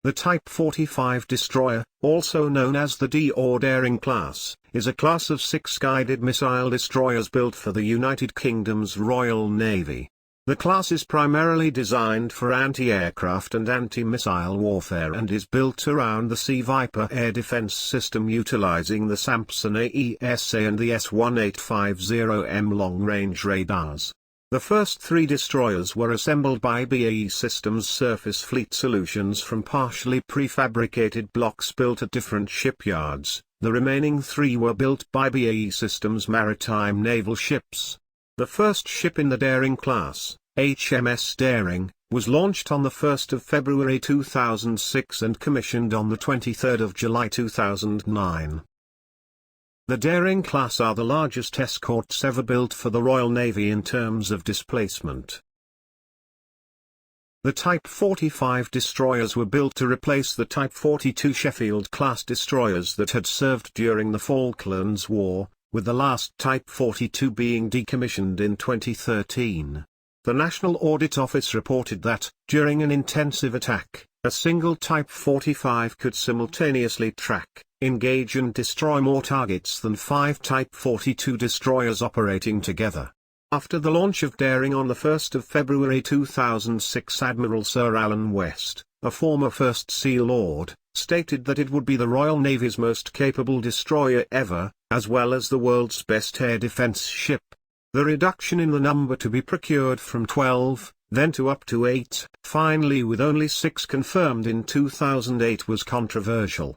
The Type 45 destroyer, also known as the D or Daring class, is a class of 6 guided missile destroyers built for the United Kingdom's Royal Navy. The class is primarily designed for anti-aircraft and anti-missile warfare and is built around the Sea Viper air defense system utilizing the Sampson AESA and the S1850M long-range radars. The first 3 destroyers were assembled by BAE Systems Surface Fleet Solutions from partially prefabricated blocks built at different shipyards. The remaining 3 were built by BAE Systems Maritime Naval Ships. The first ship in the Daring class, HMS Daring, was launched on the 1st of February 2006 and commissioned on the 23rd of July 2009. The Daring class are the largest escorts ever built for the Royal Navy in terms of displacement. The Type 45 destroyers were built to replace the Type 42 Sheffield-class destroyers that had served during the Falklands War, with the last Type 42 being decommissioned in 2013. The National Audit Office reported that, during an intensive attack, a single Type 45 could simultaneously track, engage and destroy more targets than 5 Type 42 destroyers operating together. After the launch of Daring on the 1st of February 2006, Admiral Sir Alan West, a former First Sea Lord, stated that it would be the Royal Navy's most capable destroyer ever, as well as the world's best air defense ship. The reduction in the number to be procured from 12, then to up to 8, finally with only 6 confirmed in 2008 was controversial.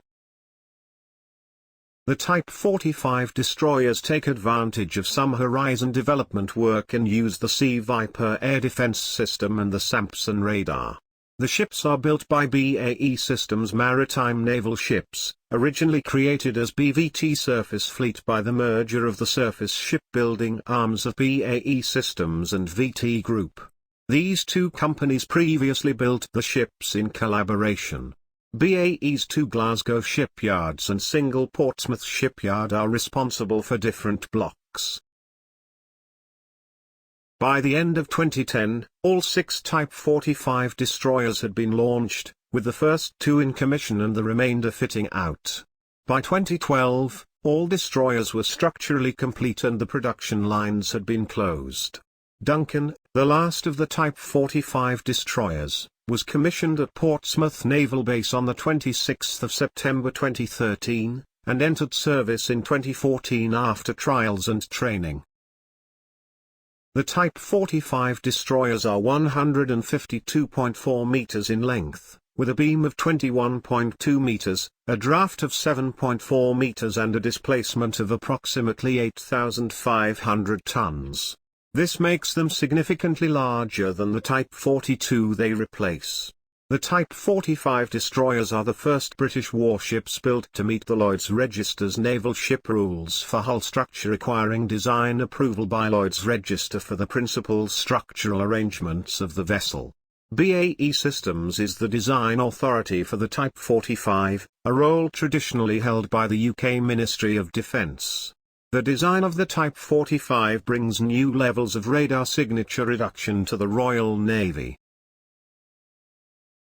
The Type 45 destroyers take advantage of some horizon development work and use the Sea Viper air defense system and the Sampson radar. The ships are built by BAE Systems Maritime Naval Ships, originally created as BVT Surface Fleet by the merger of the surface shipbuilding arms of BAE Systems and VT Group. These 2 companies previously built the ships in collaboration. BAE's 2 Glasgow shipyards and single Portsmouth shipyard are responsible for different blocks. By the end of 2010, all 6 Type 45 destroyers had been launched, with the first 2 in commission and the remainder fitting out. By 2012, all destroyers were structurally complete and the production lines had been closed. Duncan, the last of the Type 45 destroyers, was commissioned at Portsmouth Naval Base on the 26th of September 2013, and entered service in 2014 after trials and training. The Type 45 destroyers are 152.4 meters in length, with a beam of 21.2 meters, a draft of 7.4 meters and a displacement of approximately 8,500 tons. This makes them significantly larger than the Type 42 they replace. The Type 45 destroyers are the first British warships built to meet the Lloyd's Register's naval ship rules for hull structure, requiring design approval by Lloyd's Register for the principal structural arrangements of the vessel. BAE Systems is the design authority for the Type 45, a role traditionally held by the UK Ministry of Defence. The design of the Type 45 brings new levels of radar signature reduction to the Royal Navy.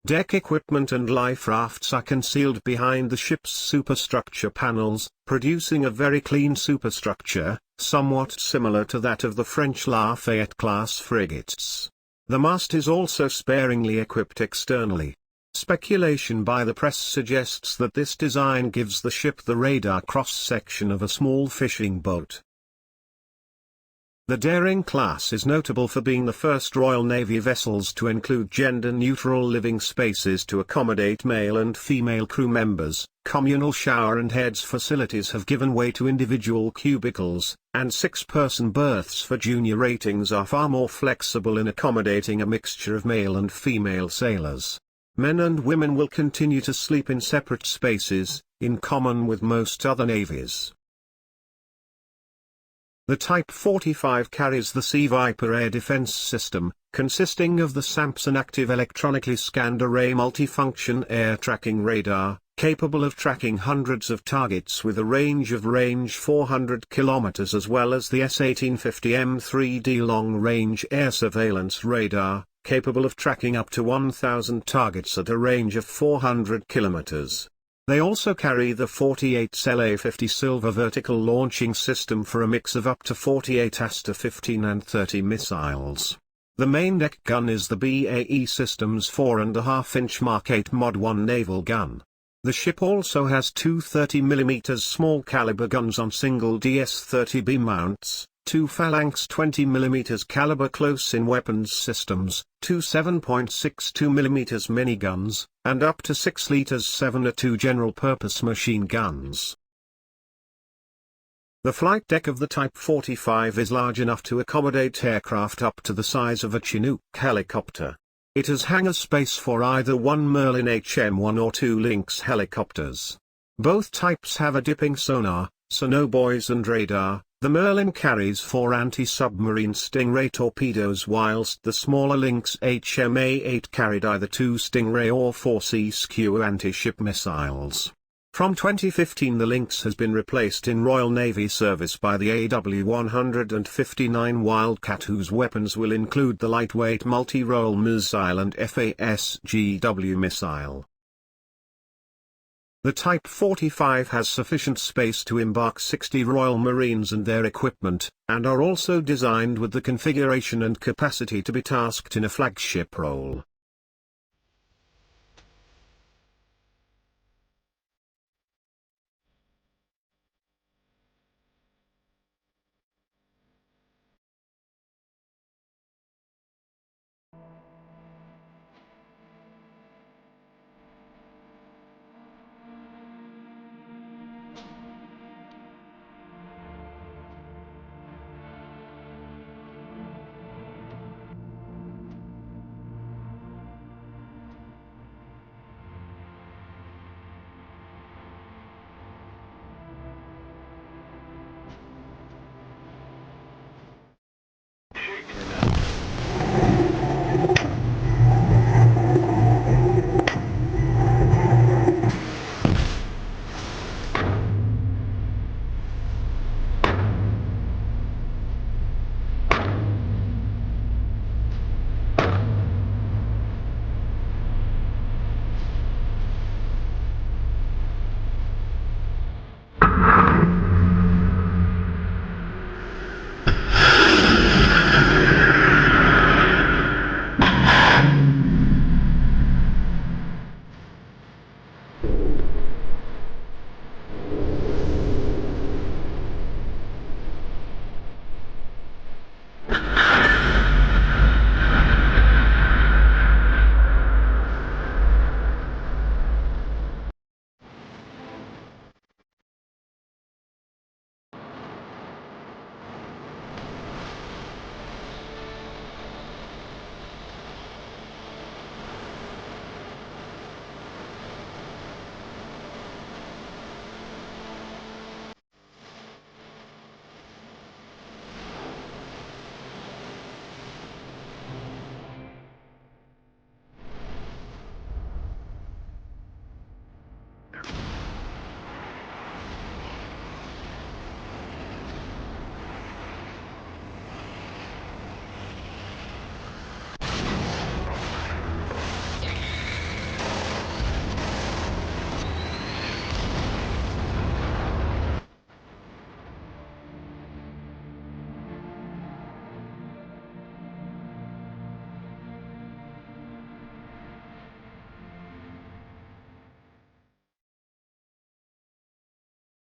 Deck equipment and life rafts are concealed behind the ship's superstructure panels, producing a very clean superstructure, somewhat similar to that of the French Lafayette-class frigates. The mast is also sparingly equipped externally. Speculation by the press suggests that this design gives the ship the radar cross-section of a small fishing boat. The Daring class is notable for being the first Royal Navy vessels to include gender-neutral living spaces to accommodate male and female crew members. Communal shower and heads facilities have given way to individual cubicles, and 6-person berths for junior ratings are far more flexible in accommodating a mixture of male and female sailors. Men and women will continue to sleep in separate spaces, in common with most other navies. The Type 45 carries the Sea Viper air defense system, consisting of the Sampson active electronically scanned array multifunction air tracking radar, capable of tracking hundreds of targets with a range 400 km, as well as the S1850M 3D long-range air surveillance radar, capable of tracking up to 1,000 targets at a range of 400 kilometers. They also carry the 48-cell A50 Silver vertical launching system for a mix of up to 48 ASTA-15 and 30 missiles. The main deck gun is the BAE Systems 4.5-inch Mark 8 Mod 1 naval gun. The ship also has two 30mm small caliber guns on single DS-30B mounts, two Phalanx 20mm caliber close-in weapons systems, two 7.62mm miniguns, and up to 6 liters 7A2 general-purpose machine guns. The flight deck of the Type 45 is large enough to accommodate aircraft up to the size of a Chinook helicopter. It has hangar space for either one Merlin HM1 or two Lynx helicopters. Both types have a dipping sonar, sonobuoys and radar. The Merlin carries 4 anti-submarine Stingray torpedoes whilst the smaller Lynx HMA-8 carried either 2 Stingray or 4 Sea-Skew anti-ship missiles. From 2015 the Lynx has been replaced in Royal Navy service by the AW159 Wildcat, whose weapons will include the lightweight multi-role missile and FAS-GW missile. The Type 45 has sufficient space to embark 60 Royal Marines and their equipment, and are also designed with the configuration and capacity to be tasked in a flagship role.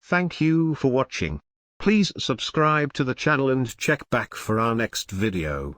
Thank you for watching. Please subscribe to the channel and check back for our next video.